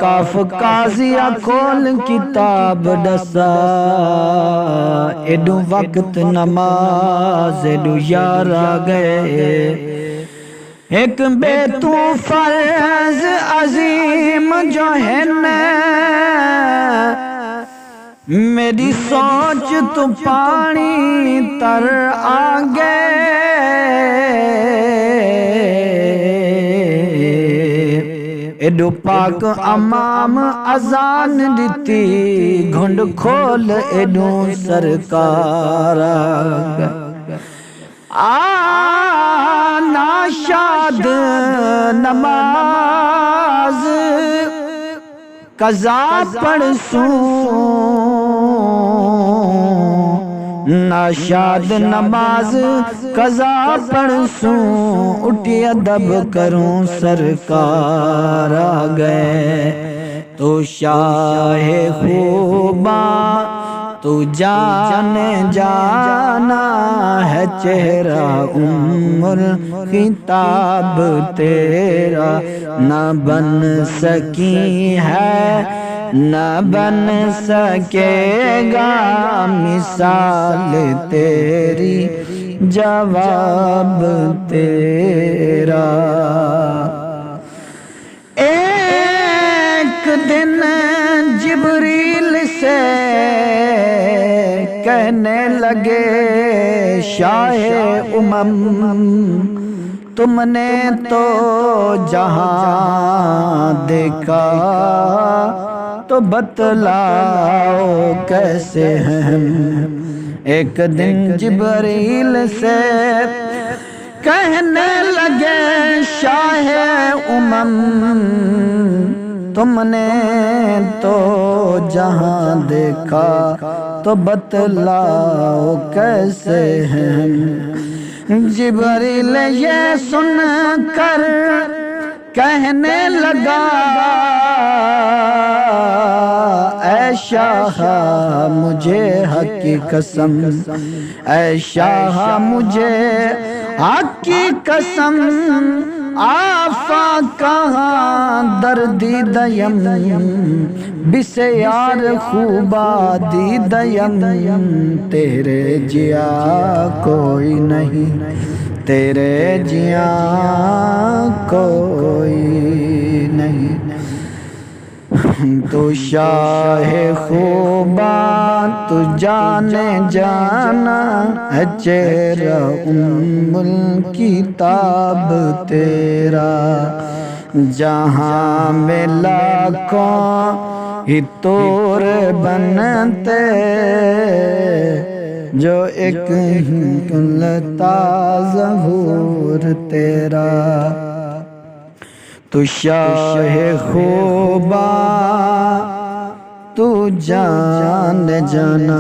کاف قاضیا کھول کتاب دسا ایڈو وقت نماز ایڈو یار آ گئے ایک بے تو فرض عظیم جو ہے نا میری سوچ تو پانی تر آ گئے ایڈو پاک امام اذان دیتی گھنڈ کھول ایڈو سرکار آنا شاد نماز قضا پڑھسوں ناشاد نماز قضا پڑھسوں اٹھی ادب کروں سرکار آ گئے تو شاہ خوباں تو جان جانا ہے چہرہ الخطاب تیرا نہ بن سکی ہے نہ بن سکے گا مثال تیری جواب تیرا ایک دن جبریل سے کہنے لگے شاہ تم نے تو جہاں دیکھا تو بتلاؤ کیسے ہیں ایک دن جبریل سے کہنے لگے شاہ تم نے تو جہاں دیکھا تو بتلاؤ کیسے ہیں جبریل یہ سن کر کہنے لگا اے شاہ مجھے حق کی قسم اے شاہ مجھے حق کی قسم آفا کہاں دردی دیم بسیار خوبا دی دیم تیرے جیا کوئی نہیں تیرے جیا کوئی نہیں تو شاہ خوباں تو جانے جانا ہے چہرہ الکتاب تیرا جہاں میں لاکھوں ہی طور بنتے جو ایک لتا ظہور تیرا تو شاہ خوبا تو جان جانا